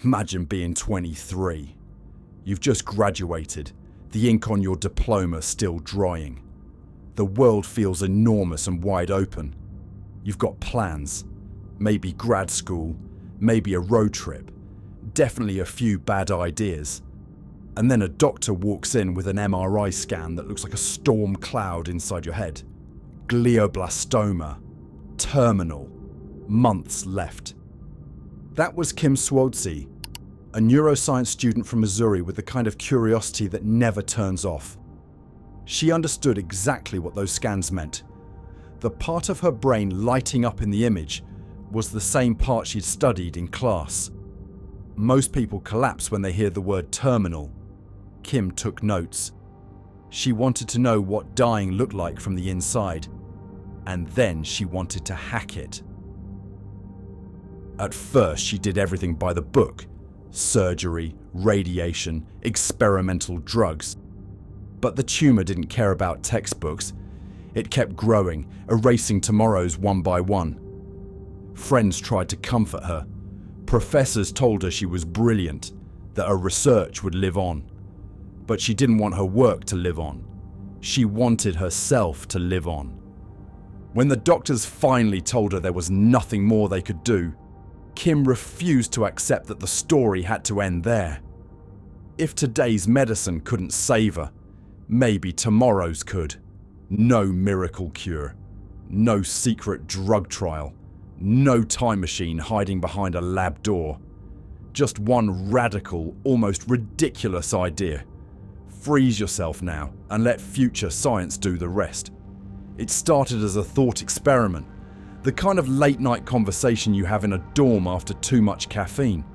Imagine being 23. You've just graduated, the ink on your diploma still drying. The world feels enormous and wide open. You've got plans, maybe grad school, maybe a road trip, definitely a few bad ideas. And then a doctor walks in with an MRI scan that looks like a storm cloud inside your head. Glioblastoma. Terminal. Months left. That was Kim Suozzi, a neuroscience student from Missouri with the kind of curiosity that never turns off. She understood exactly what those scans meant. The part of her brain lighting up in the image was the same part she'd studied in class. Most people collapse when they hear the word terminal. Kim took notes. She wanted to know what dying looked like from the inside, and then she wanted to hack it. At first, she did everything by the book: surgery, radiation, experimental drugs. But the tumor didn't care about textbooks. It kept growing, erasing tomorrows one by one. Friends tried to comfort her. Professors told her she was brilliant, that her research would live on. But she didn't want her work to live on. She wanted herself to live on. When the doctors finally told her there was nothing more they could do, Kim refused to accept that the story had to end there. If today's medicine couldn't save her, maybe tomorrow's could. No miracle cure, no secret drug trial, no time machine hiding behind a lab door. Just one radical, almost ridiculous idea. Freeze yourself now and let future science do the rest. It started as a thought experiment, the kind of late-night conversation you have in a dorm after too much caffeine.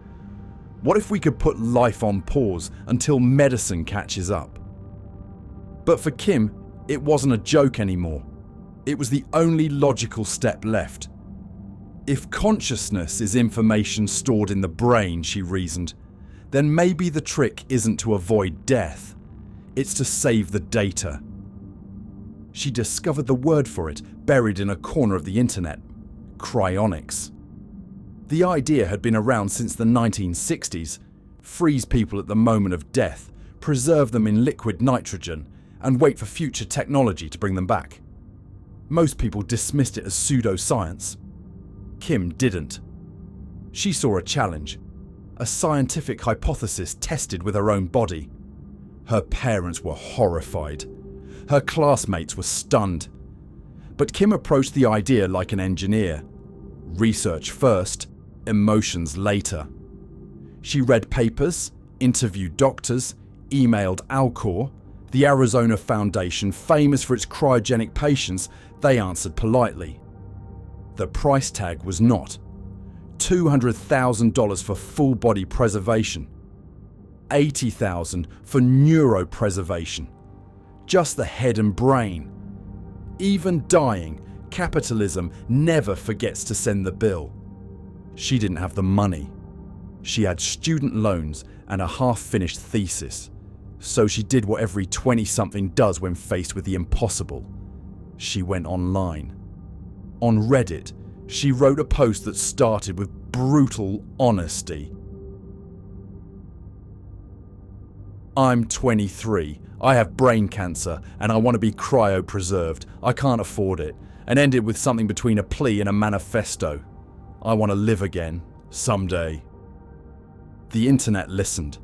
What if we could put life on pause until medicine catches up? But for Kim, it wasn't a joke anymore. It was the only logical step left. If consciousness is information stored in the brain, she reasoned, then maybe the trick isn't to avoid death. It's to save the data. She discovered the word for it, buried in a corner of the internet: cryonics. The idea had been around since the 1960s. Freeze people at the moment of death, preserve them in liquid nitrogen, and wait for future technology to bring them back. Most people dismissed it as pseudoscience. Kim didn't. She saw a challenge, a scientific hypothesis tested with her own body. Her parents were horrified. Her classmates were stunned. But Kim approached the idea like an engineer. Research first, emotions later. She read papers, interviewed doctors, emailed Alcor, the Arizona Foundation, famous for its cryogenic patients. They answered politely. The price tag was not $200,000 for full body preservation, $80,000 for neuropreservation, just the head and brain. Even dying, capitalism never forgets to send the bill. She didn't have the money. She had student loans and a half-finished thesis. So she did what every 20-something does when faced with the impossible. She went online. On Reddit, she wrote a post that started with brutal honesty. I'm 23. I have brain cancer and I want to be cryopreserved. I can't afford it. And ended with something between a plea and a manifesto. I want to live again, someday. The internet listened.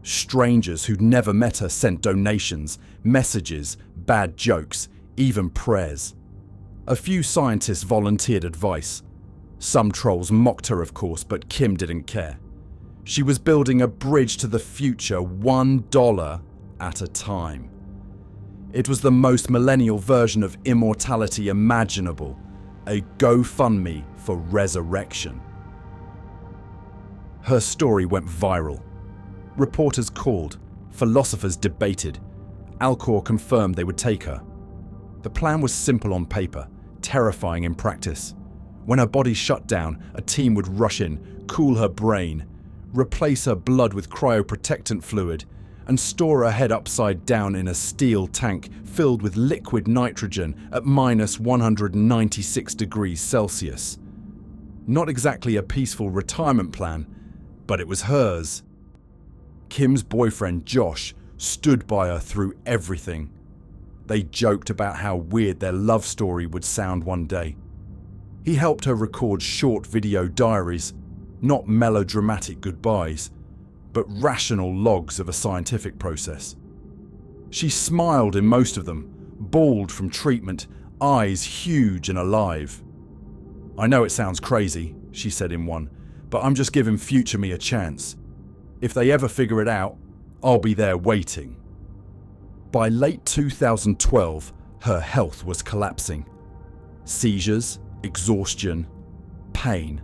Strangers who'd never met her sent donations, messages, bad jokes, even prayers. A few scientists volunteered advice. Some trolls mocked her, of course, but Kim didn't care. She was building a bridge to the future, $1 at a time. It was the most millennial version of immortality imaginable, a GoFundMe for resurrection. Her story went viral. Reporters called, philosophers debated. Alcor confirmed they would take her. The plan was simple on paper, terrifying in practice. When her body shut down, a team would rush in, cool her brain, replace her blood with cryoprotectant fluid, and store her head upside down in a steel tank filled with liquid nitrogen at minus 196 degrees Celsius. Not exactly a peaceful retirement plan, But it was hers. Kim's boyfriend Josh stood by her through everything. They joked about how weird their love story would sound one day. He helped her record short video diaries, not melodramatic goodbyes, but rational logs of a scientific process. She smiled in most of them, bald from treatment, eyes huge and alive. "I know it sounds crazy," she said in one, "but I'm just giving future me a chance. If they ever figure it out, I'll be there waiting." By late 2012, her health was collapsing. Seizures, exhaustion, pain.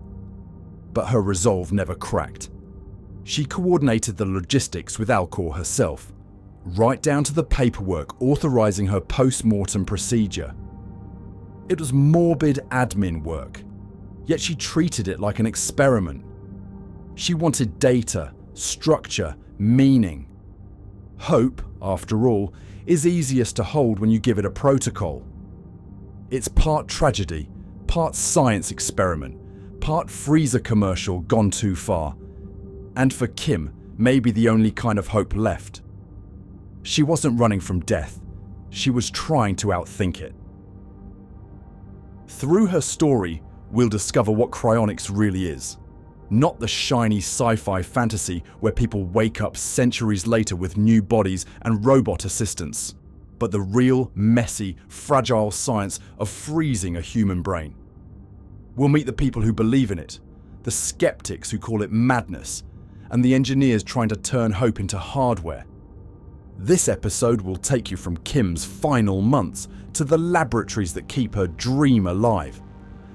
But her resolve never cracked. She coordinated the logistics with Alcor herself, right down to the paperwork authorizing her post-mortem procedure. It was morbid admin work, yet she treated it like an experiment. She wanted data, structure, meaning. Hope, after all, is easiest to hold when you give it a protocol. It's part tragedy, part science experiment, part freezer commercial gone too far. And for Kim, maybe the only kind of hope left. She wasn't running from death. She was trying to outthink it. Through her story, we'll discover what cryonics really is. Not the shiny sci-fi fantasy where people wake up centuries later with new bodies and robot assistants, but the real, messy, fragile science of freezing a human brain. We'll meet the people who believe in it, the skeptics who call it madness, and the engineers trying to turn hope into hardware. This episode will take you from Kim's final months to the laboratories that keep her dream alive.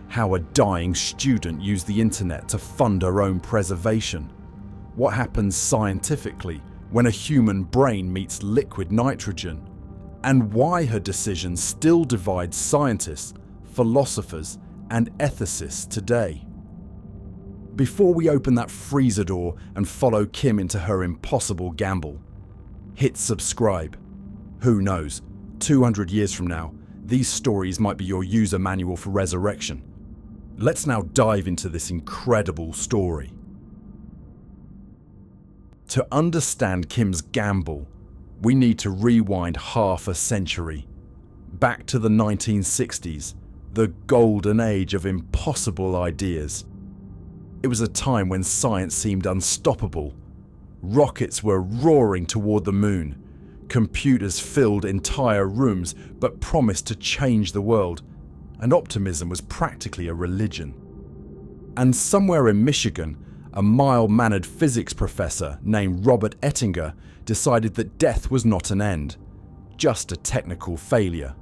How a dying student used the internet to fund her own preservation. What happens scientifically when a human brain meets liquid nitrogen. And why her decision still divides scientists, philosophers, and ethicists today. Before we open that freezer door and follow Kim into her impossible gamble, hit subscribe. Who knows, 200 years from now, these stories might be your user manual for resurrection. Let's now dive into this incredible story. To understand Kim's gamble, we need to rewind half a century, back to the 1960s, the golden age of impossible ideas. It was a time when science seemed unstoppable. Rockets were roaring toward the moon. Computers filled entire rooms but promised to change the world, and optimism was practically a religion. And somewhere in Michigan, a mild-mannered physics professor named Robert Ettinger decided that death was not an end, just a technical failure.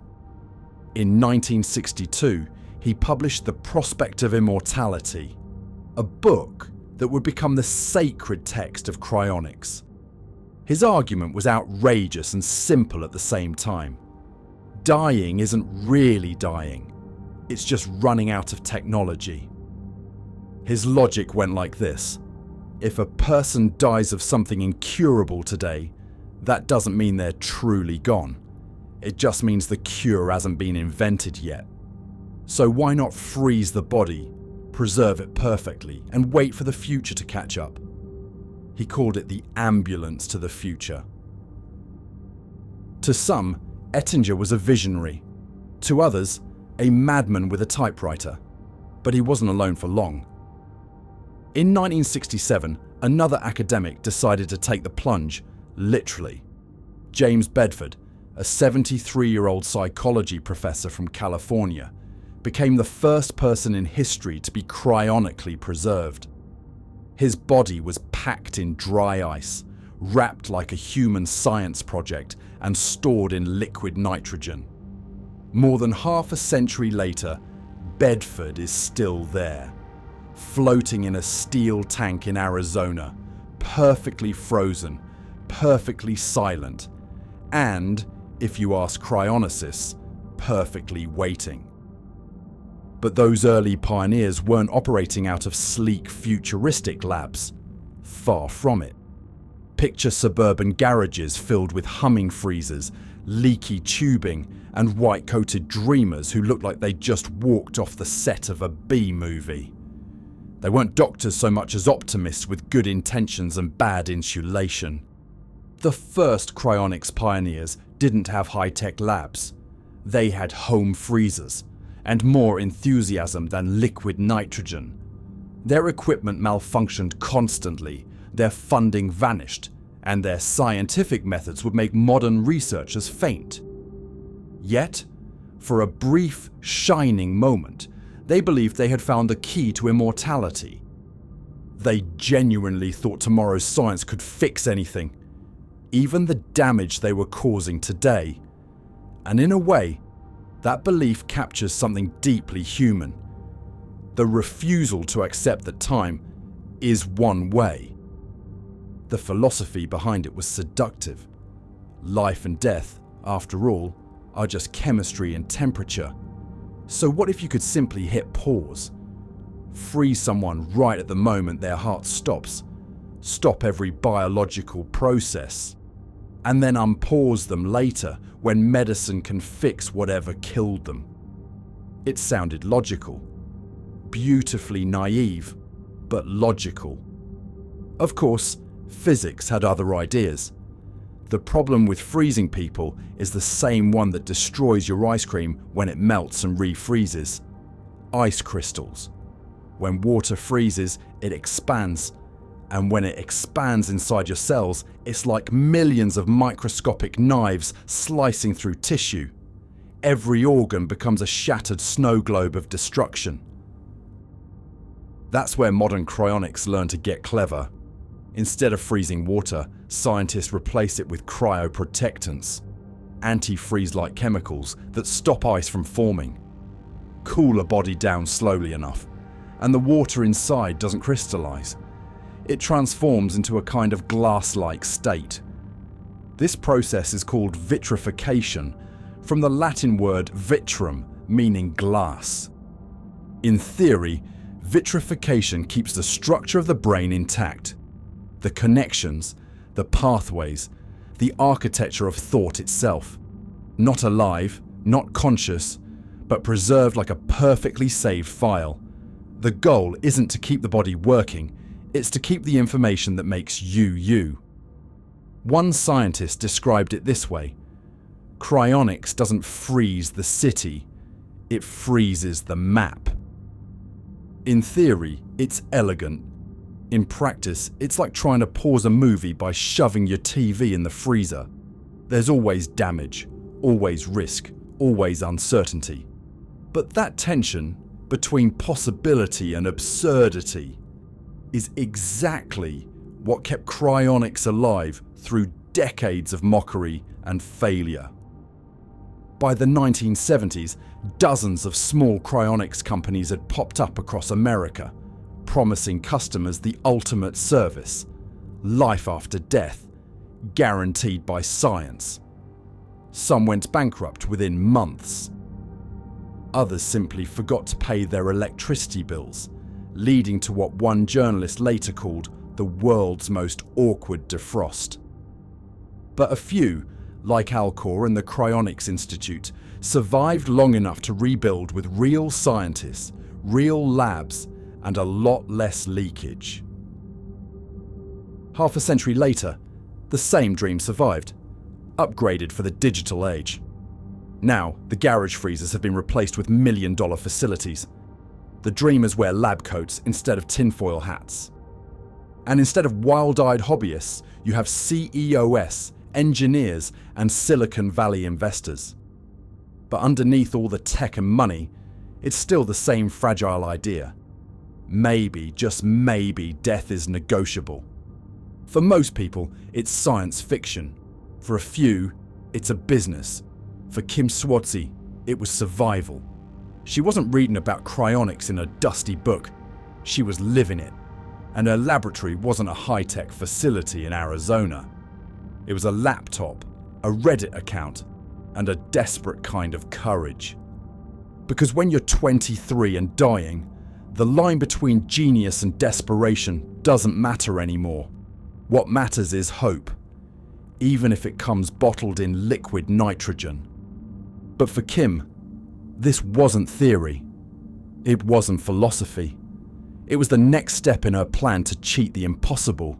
In 1962, he published The Prospect of Immortality, a book that would become the sacred text of cryonics. His argument was outrageous and simple at the same time. Dying isn't really dying. It's just running out of technology. His logic went like this. If a person dies of something incurable today, that doesn't mean they're truly gone. It just means the cure hasn't been invented yet. So why not freeze the body, preserve it perfectly, and wait for the future to catch up? He called it the ambulance to the future. To some, Ettinger was a visionary. To others, a madman with a typewriter. But he wasn't alone for long. In 1967, another academic decided to take the plunge, literally. James Bedford, a 73-year-old psychology professor from California, became the first person in history to be cryonically preserved. His body was packed in dry ice, wrapped like a human science project, and stored in liquid nitrogen. More than half a century later, Bedford is still there, floating in a steel tank in Arizona, perfectly frozen, perfectly silent, and, if you ask cryonicists, perfectly waiting. But those early pioneers weren't operating out of sleek, futuristic labs. Far from it. Picture suburban garages filled with humming freezers, leaky tubing, and white-coated dreamers who looked like they'd just walked off the set of a B-movie. They weren't doctors so much as optimists with good intentions and bad insulation. The first cryonics pioneers didn't have high-tech labs. They had home freezers, and more enthusiasm than liquid nitrogen. Their equipment malfunctioned constantly, their funding vanished, and their scientific methods would make modern researchers faint. Yet, for a brief, shining moment, they believed they had found the key to immortality. They genuinely thought tomorrow's science could fix anything, even the damage they were causing today. And in a way, that belief captures something deeply human. The refusal to accept that time is one way. The philosophy behind it was seductive. Life and death, after all, are just chemistry and temperature. So what if you could simply hit pause? Freeze someone right at the moment their heart stops. Stop every biological process. And then unpause them later when medicine can fix whatever killed them. It sounded logical. Beautifully naive, but logical. Of course, physics had other ideas. The problem with freezing people is the same one that destroys your ice cream when it melts and refreezes. Ice crystals. When water freezes, it expands. And when it expands inside your cells, it's like millions of microscopic knives slicing through tissue. Every organ becomes a shattered snow globe of destruction. That's where modern cryonics learn to get clever. Instead of freezing water, scientists replace it with cryoprotectants, anti-freeze-like chemicals that stop ice from forming. Cool a body down slowly enough, and the water inside doesn't crystallize. It transforms into a kind of glass-like state. This process is called vitrification, from the Latin word vitrum, meaning glass. In theory, vitrification keeps the structure of the brain intact. The connections, the pathways, the architecture of thought itself. Not alive, not conscious, but preserved like a perfectly saved file. The goal isn't to keep the body working, it's to keep the information that makes you you. One scientist described it this way: cryonics doesn't freeze the city, it freezes the map. In theory, it's elegant. In practice, it's like trying to pause a movie by shoving your TV in the freezer. There's always damage, always risk, always uncertainty. But that tension between possibility and absurdity is exactly what kept cryonics alive through decades of mockery and failure. By the 1970s, dozens of small cryonics companies had popped up across America, promising customers the ultimate service, life after death, guaranteed by science. Some went bankrupt within months. Others simply forgot to pay their electricity bills, leading to what one journalist later called the world's most awkward defrost. But a few, like Alcor and the Cryonics Institute, survived long enough to rebuild with real scientists, real labs, and a lot less leakage. Half a century later, the same dream survived, upgraded for the digital age. Now, the garage freezers have been replaced with million-dollar facilities. The dreamers wear lab coats instead of tinfoil hats. And instead of wild-eyed hobbyists, you have CEOs, engineers, and Silicon Valley investors. But underneath all the tech and money, it's still the same fragile idea. Maybe, just maybe, death is negotiable. For most people, it's science fiction. For a few, it's a business. For Kim Suozzi, it was survival. She wasn't reading about cryonics in a dusty book. She was living it. And her laboratory wasn't a high-tech facility in Arizona. It was a laptop, a Reddit account, and a desperate kind of courage. Because when you're 23 and dying, the line between genius and desperation doesn't matter anymore. What matters is hope, even if it comes bottled in liquid nitrogen. But for Kim, this wasn't theory. It wasn't philosophy. It was the next step in her plan to cheat the impossible.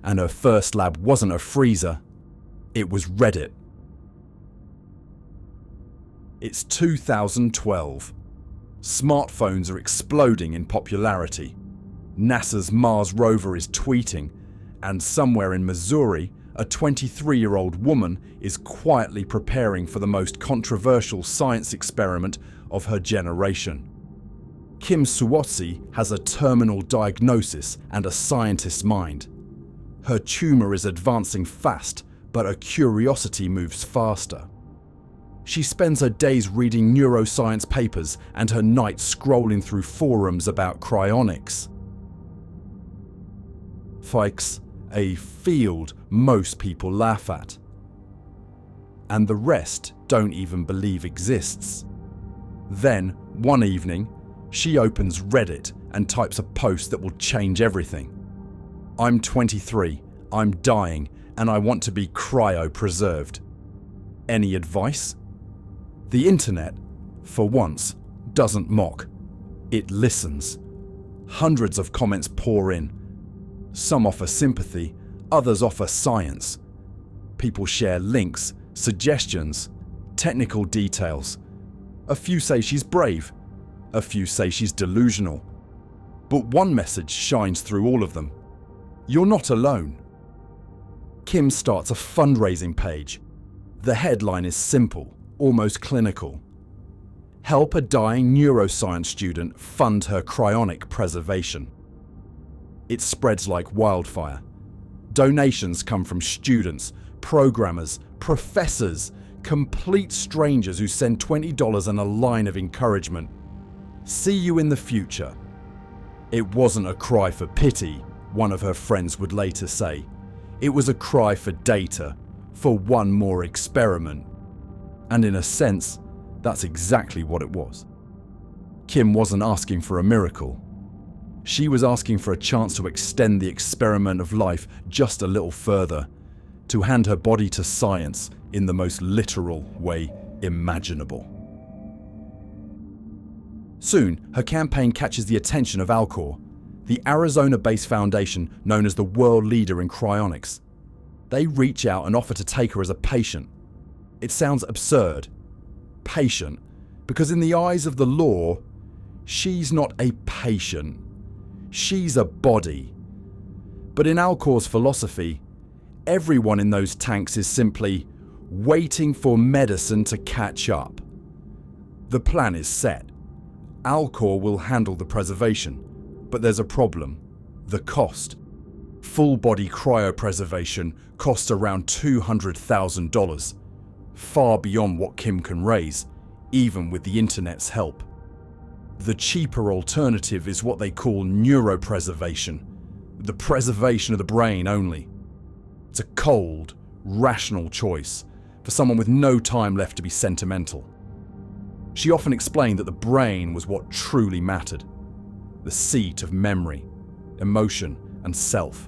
And her first lab wasn't a freezer, it was Reddit. It's 2012. Smartphones are exploding in popularity. NASA's Mars rover is tweeting, and somewhere in Missouri, a 23-year-old woman is quietly preparing for the most controversial science experiment of her generation. Kim Suozzi has a terminal diagnosis and a scientist's mind. Her tumor is advancing fast, but her curiosity moves faster. She spends her days reading neuroscience papers and her nights scrolling through forums about cryonics. Fikes, a field most people laugh at. And the rest don't even believe exists. Then, one evening, she opens Reddit and types a post that will change everything. I'm 23, I'm dying, and I want to be cryopreserved. Any advice? The internet, for once, doesn't mock. It listens. Hundreds of comments pour in. Some offer sympathy, others offer science. People share links, suggestions, technical details. A few say she's brave. A few say she's delusional. But one message shines through all of them. You're not alone. Kim starts a fundraising page. The headline is simple, almost clinical. Help a dying neuroscience student fund her cryonic preservation. It spreads like wildfire. Donations come from students, programmers, professors, complete strangers who send $20 and a line of encouragement. See you in the future. It wasn't a cry for pity, one of her friends would later say. It was a cry for data, for one more experiment. And in a sense, that's exactly what it was. Kim wasn't asking for a miracle. She was asking for a chance to extend the experiment of life just a little further, to hand her body to science in the most literal way imaginable. Soon, her campaign catches the attention of Alcor, the Arizona-based foundation known as the world leader in cryonics. They reach out and offer to take her as a patient. It sounds absurd. Patient, because in the eyes of the law, she's not a patient. She's a body. But in Alcor's philosophy, everyone in those tanks is simply waiting for medicine to catch up. The plan is set. Alcor will handle the preservation, but there's a problem: the cost. Full body cryopreservation costs around $200,000, far beyond what Kim can raise, even with the internet's help. The cheaper alternative is what they call neuropreservation, the preservation of the brain only. It's a cold, rational choice for someone with no time left to be sentimental. She often explained that the brain was what truly mattered, the seat of memory, emotion, and self.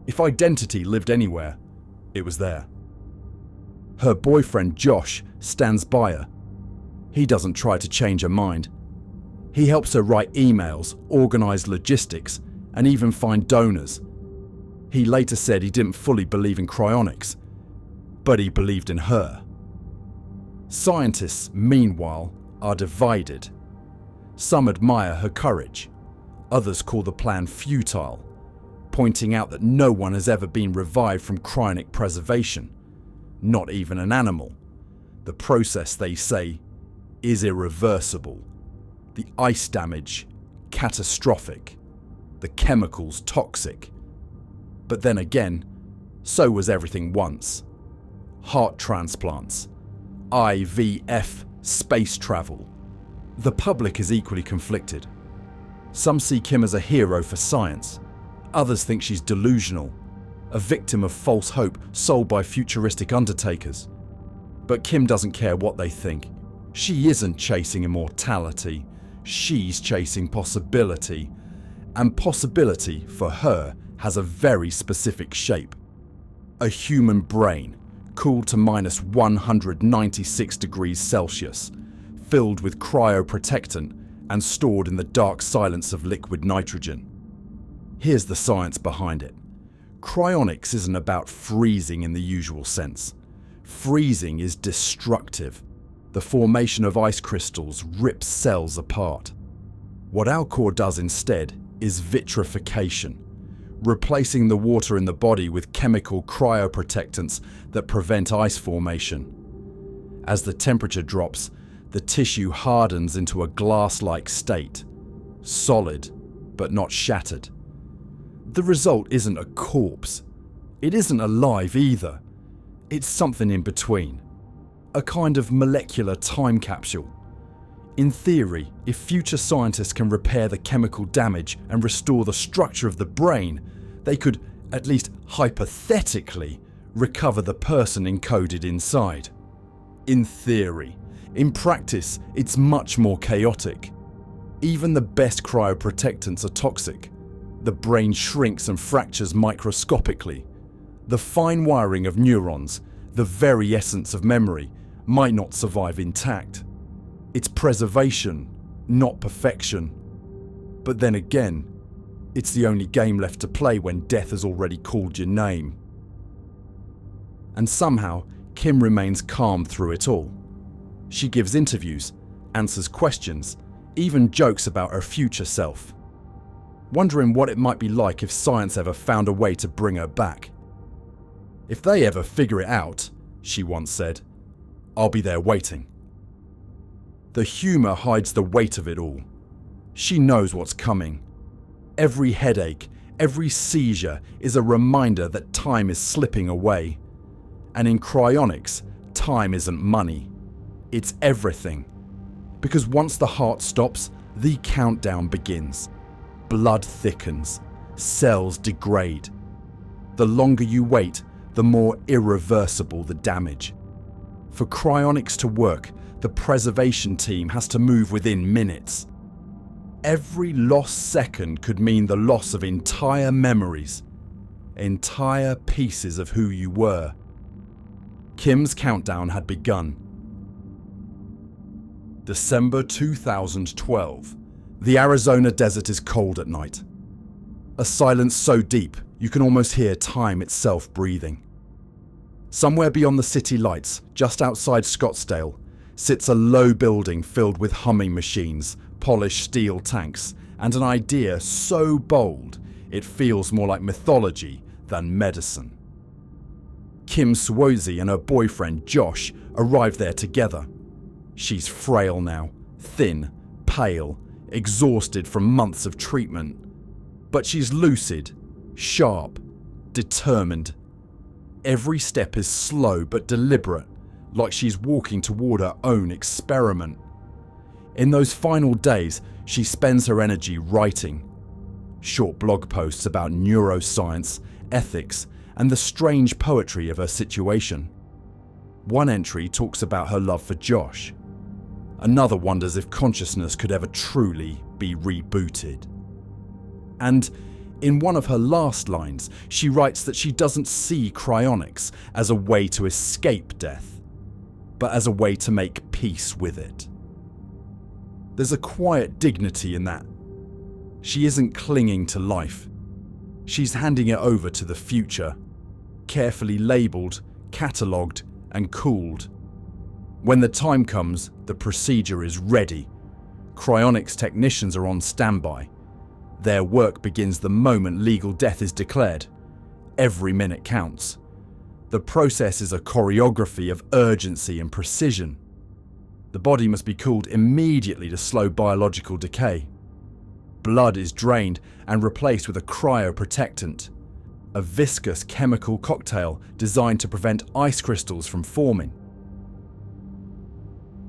If identity lived anywhere, it was there. Her boyfriend Josh stands by her. He doesn't try to change her mind. He helps her write emails, organise logistics, and even find donors. He later said he didn't fully believe in cryonics, but he believed in her. Scientists, meanwhile, are divided. Some admire her courage. Others call the plan futile, pointing out that no one has ever been revived from cryonic preservation, not even an animal. The process, they say, is irreversible. The ice damage, catastrophic. The chemicals, toxic. But then again, so was everything once. Heart transplants, IVF, space travel. The public is equally conflicted. Some see Kim as a hero for science. Others think she's delusional, a victim of false hope sold by futuristic undertakers. But Kim doesn't care what they think. She isn't chasing immortality. She's chasing possibility. And possibility, for her, has a very specific shape. A human brain, cooled to minus 196 degrees Celsius, filled with cryoprotectant and stored in the dark silence of liquid nitrogen. Here's the science behind it. Cryonics isn't about freezing in the usual sense. Freezing is destructive. The formation of ice crystals rips cells apart. What Alcor does instead is vitrification, replacing the water in the body with chemical cryoprotectants that prevent ice formation. As the temperature drops, the tissue hardens into a glass-like state, solid but not shattered. The result isn't a corpse. It isn't alive either. It's something in between. A kind of molecular time capsule. In theory, if future scientists can repair the chemical damage and restore the structure of the brain, they could, at least hypothetically, recover the person encoded inside. In theory. In practice, it's much more chaotic. Even the best cryoprotectants are toxic. The brain shrinks and fractures microscopically. The fine wiring of neurons, the very essence of memory, might not survive intact. It's preservation, not perfection. But then again, it's the only game left to play when death has already called your name. And somehow, Kim remains calm through it all. She gives interviews, answers questions, even jokes about her future self. Wondering what it might be like if science ever found a way to bring her back. "If they ever figure it out," she once said, "I'll be there waiting." The humour hides the weight of it all. She knows what's coming. Every headache, every seizure is a reminder that time is slipping away. And in cryonics, time isn't money. It's everything. Because once the heart stops, the countdown begins. Blood thickens. Cells degrade. The longer you wait, the more irreversible the damage. For cryonics to work, the preservation team has to move within minutes. Every lost second could mean the loss of entire memories, entire pieces of who you were. Kim's countdown had begun. December 2012. The Arizona desert is cold at night. A silence so deep you can almost hear time itself breathing. Somewhere beyond the city lights, just outside Scottsdale, sits a low building filled with humming machines, polished steel tanks, and an idea so bold it feels more like mythology than medicine. Kim Suozzi and her boyfriend Josh arrive there together. She's frail now, thin, pale, exhausted from months of treatment. But she's lucid, sharp, determined. Every step is slow but deliberate, like she's walking toward her own experiment. In those final days, she spends her energy writing. Short blog posts about neuroscience, ethics, and the strange poetry of her situation. One entry talks about her love for Josh. Another wonders if consciousness could ever truly be rebooted. And in one of her last lines, she writes that she doesn't see cryonics as a way to escape death, but as a way to make peace with it. There's a quiet dignity in that. She isn't clinging to life. She's handing it over to the future, carefully labelled, catalogued, and cooled. When the time comes, the procedure is ready. Cryonics technicians are on standby. Their work begins the moment legal death is declared. Every minute counts. The process is a choreography of urgency and precision. The body must be cooled immediately to slow biological decay. Blood is drained and replaced with a cryoprotectant, a viscous chemical cocktail designed to prevent ice crystals from forming.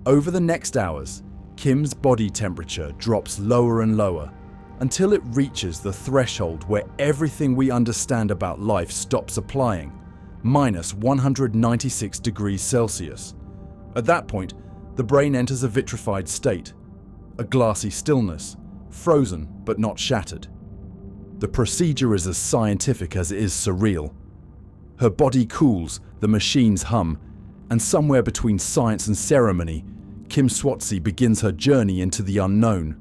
Over the next hours, Kim's body temperature drops lower and lower until it reaches the threshold where everything we understand about life stops applying, minus 196 degrees Celsius. At that point, the brain enters a vitrified state, a glassy stillness, frozen but not shattered. The procedure is as scientific as it is surreal. Her body cools, the machines hum, and somewhere between science and ceremony, Kim Suozzi begins her journey into the unknown,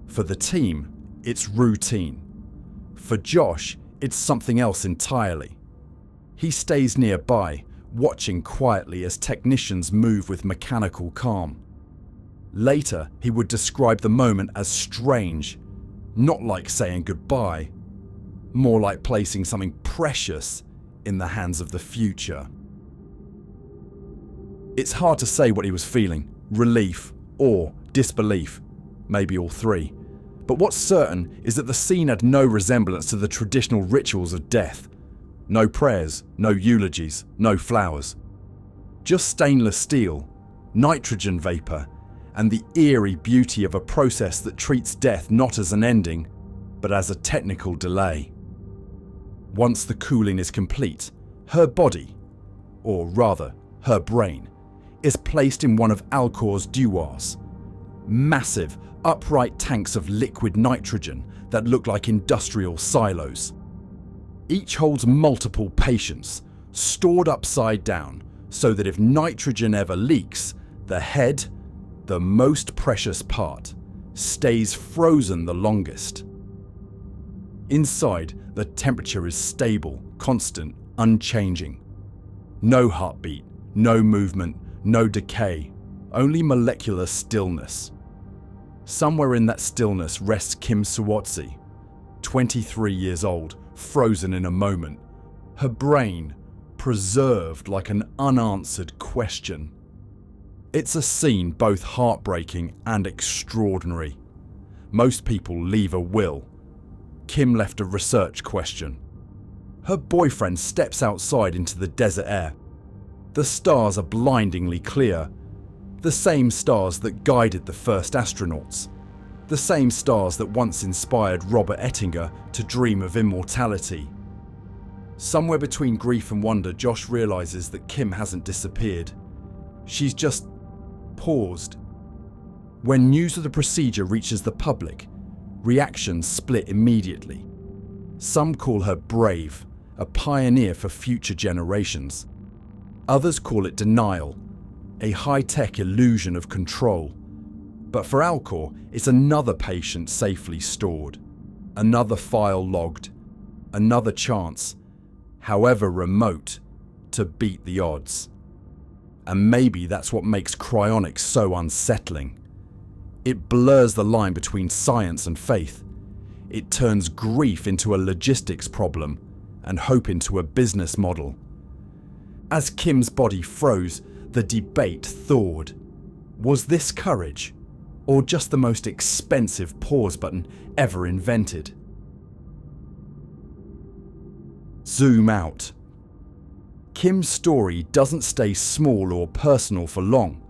For the team, it's routine. For Josh, it's something else entirely. He stays nearby, watching quietly as technicians move with mechanical calm. Later, he would describe the moment as strange, not like saying goodbye, more like placing something precious in the hands of the future. It's hard to say what he was feeling, relief, awe, disbelief, maybe all three. But what's certain is that the scene had no resemblance to the traditional rituals of death. No prayers, no eulogies, no flowers. Just stainless steel, nitrogen vapor, and the eerie beauty of a process that treats death not as an ending, but as a technical delay. Once the cooling is complete, her body, or rather, her brain, is placed in one of Alcor's dewars. Massive, upright tanks of liquid nitrogen that look like industrial silos. Each holds multiple patients, stored upside down, so that if nitrogen ever leaks, the head, the most precious part, stays frozen the longest. Inside, the temperature is stable, constant, unchanging. No heartbeat, no movement, no decay, only molecular stillness. Somewhere in that stillness rests Kim Suozzi, 23 years old, frozen in a moment, her brain preserved like an unanswered question. It's a scene both heartbreaking and extraordinary. Most people leave a will. Kim left a research question. Her boyfriend steps outside into the desert air. The stars are blindingly clear. The same stars that guided the first astronauts. The same stars that once inspired Robert Ettinger to dream of immortality. Somewhere between grief and wonder, Josh realizes that Kim hasn't disappeared. She's just paused. When news of the procedure reaches the public, reactions split immediately. Some call her brave, a pioneer for future generations. Others call it denial, a high-tech illusion of control. But for Alcor, it's another patient safely stored, another file logged, another chance, however remote, to beat the odds. And maybe that's what makes cryonics so unsettling. It blurs the line between science and faith. It turns grief into a logistics problem and hope into a business model. As Kim's body froze, the debate thawed. Was this courage, or just the most expensive pause button ever invented? Zoom out. Kim's story doesn't stay small or personal for long.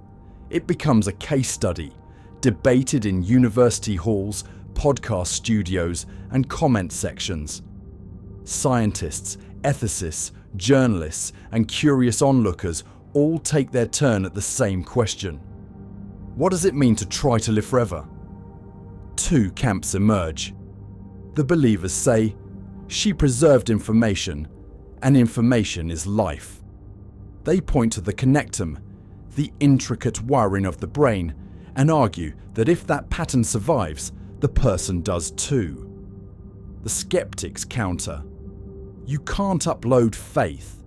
It becomes a case study, debated in university halls, podcast studios, and comment sections. Scientists, ethicists, journalists, and curious onlookers all take their turn at the same question. What does it mean to try to live forever? Two camps emerge. The believers say, she preserved information, and information is life. They point to the connectome, the intricate wiring of the brain, and argue that if that pattern survives, the person does too. The skeptics counter. You can't upload faith.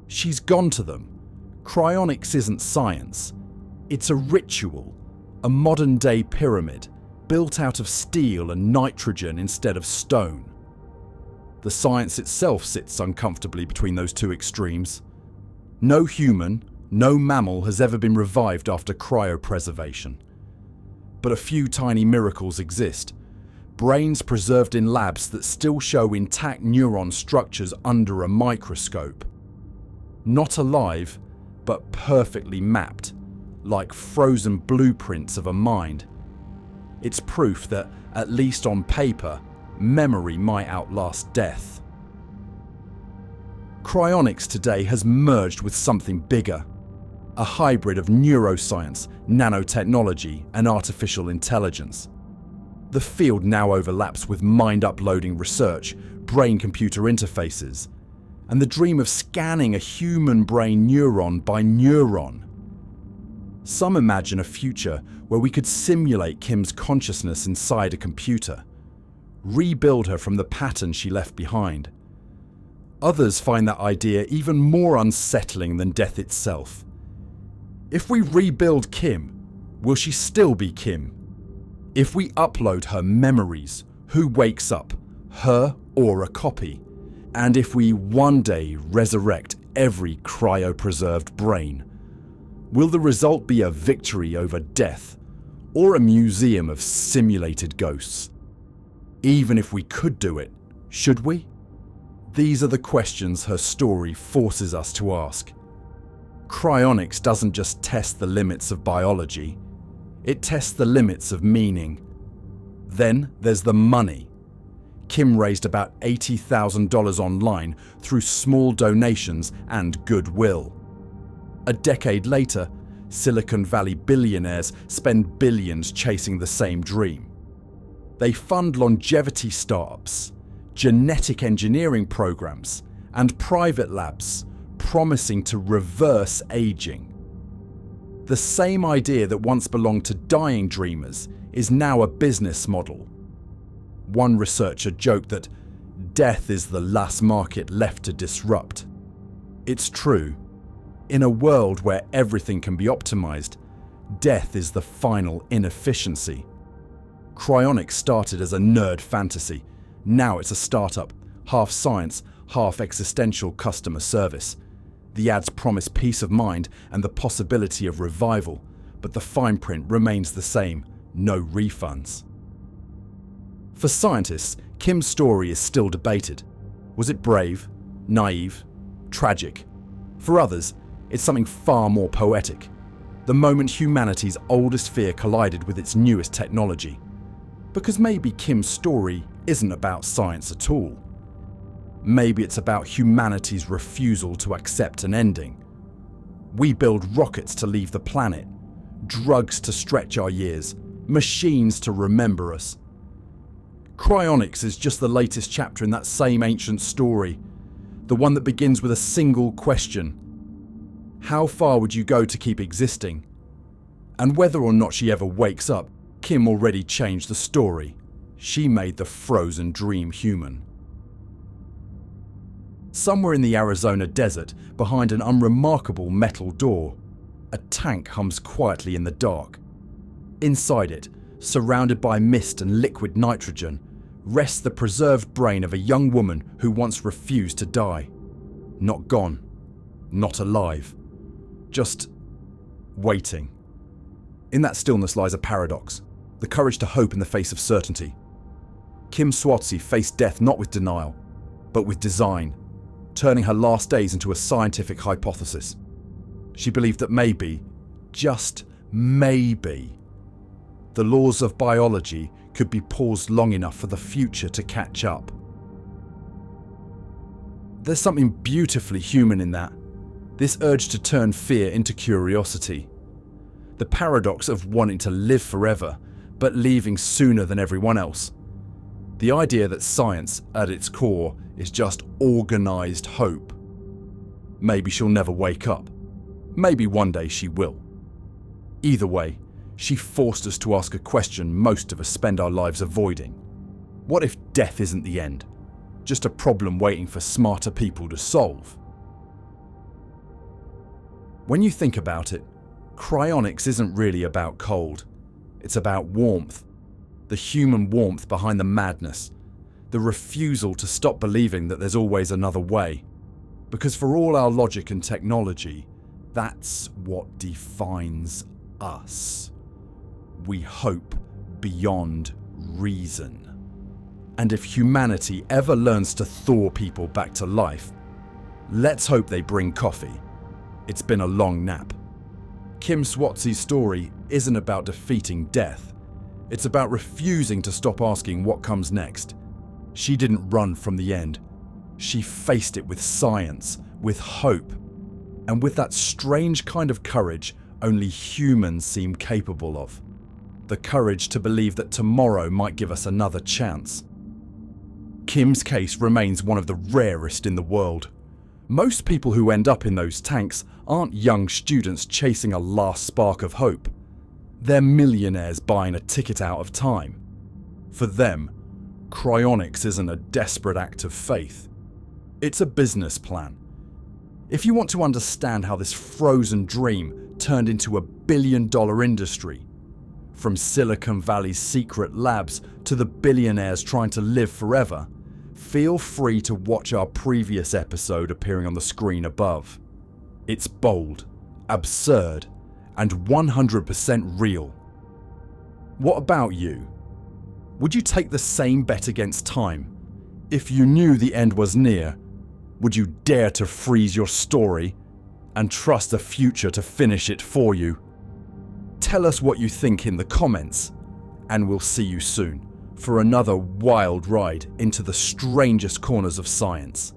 She's gone to them. Cryonics isn't science. It's a ritual, a modern-day pyramid, built out of steel and nitrogen instead of stone. The science itself sits uncomfortably between those two extremes. No human, no mammal has ever been revived after cryopreservation. But a few tiny miracles exist. Brains preserved in labs that still show intact neuron structures under a microscope. Not alive, but perfectly mapped, like frozen blueprints of a mind. It's proof that, at least on paper, memory might outlast death. Cryonics today has merged with something bigger, a hybrid of neuroscience, nanotechnology, and artificial intelligence. The field now overlaps with mind-uploading research, brain-computer interfaces, and the dream of scanning a human brain neuron by neuron. Some imagine a future where we could simulate Kim's consciousness inside a computer, rebuild her from the pattern she left behind. Others find that idea even more unsettling than death itself. If we rebuild Kim, will she still be Kim? If we upload her memories, who wakes up, her or a copy? And if we one day resurrect every cryopreserved brain, will the result be a victory over death or a museum of simulated ghosts? Even if we could do it, should we? These are the questions her story forces us to ask. Cryonics doesn't just test the limits of biology, it tests the limits of meaning. Then there's the money. Kim raised about $80,000 online through small donations and goodwill. A decade later, Silicon Valley billionaires spend billions chasing the same dream. They fund longevity startups, genetic engineering programs, and private labs promising to reverse aging. The same idea that once belonged to dying dreamers is now a business model. One researcher joked that death is the last market left to disrupt. It's true. In a world where everything can be optimized, death is the final inefficiency. Cryonics started as a nerd fantasy. Now it's a startup, half science, half existential customer service. The ads promise peace of mind and the possibility of revival, but the fine print remains the same: no refunds. For scientists, Kim's story is still debated. Was it brave, naive, tragic? For others, it's something far more poetic. The moment humanity's oldest fear collided with its newest technology. Because maybe Kim's story isn't about science at all. Maybe it's about humanity's refusal to accept an ending. We build rockets to leave the planet, drugs to stretch our years, machines to remember us. Cryonics is just the latest chapter in that same ancient story, the one that begins with a single question. How far would you go to keep existing? And whether or not she ever wakes up, Kim already changed the story. She made the frozen dream human. Somewhere in the Arizona desert, behind an unremarkable metal door, a tank hums quietly in the dark. Inside it, surrounded by mist and liquid nitrogen, rests the preserved brain of a young woman who once refused to die. Not gone, not alive, just waiting. In that stillness lies a paradox, the courage to hope in the face of certainty. Kim Suozzi faced death not with denial, but with design, turning her last days into a scientific hypothesis. She believed that maybe, just maybe, the laws of biology could be paused long enough for the future to catch up. There's something beautifully human in that, this urge to turn fear into curiosity. The paradox of wanting to live forever, but leaving sooner than everyone else. The idea that science, at its core, is just organized hope. Maybe she'll never wake up. Maybe one day she will. Either way, she forced us to ask a question most of us spend our lives avoiding. What if death isn't the end? Just a problem waiting for smarter people to solve? When you think about it, cryonics isn't really about cold. It's about warmth. The human warmth behind the madness. The refusal to stop believing that there's always another way. Because for all our logic and technology, that's what defines us. We hope beyond reason. And if humanity ever learns to thaw people back to life, let's hope they bring coffee. It's been a long nap. Kim Suozzi's story isn't about defeating death. It's about refusing to stop asking what comes next. She didn't run from the end. She faced it with science, with hope, and with that strange kind of courage only humans seem capable of. The courage to believe that tomorrow might give us another chance. Kim's case remains one of the rarest in the world. Most people who end up in those tanks aren't young students chasing a last spark of hope. They're millionaires buying a ticket out of time. For them, cryonics isn't a desperate act of faith. It's a business plan. If you want to understand how this frozen dream turned into a billion-dollar industry, from Silicon Valley's secret labs to the billionaires trying to live forever, feel free to watch our previous episode appearing on the screen above. It's bold, absurd, and 100% real. What about you? Would you take the same bet against time? If you knew the end was near, would you dare to freeze your story and trust the future to finish it for you? Tell us what you think in the comments, and we'll see you soon for another wild ride into the strangest corners of science.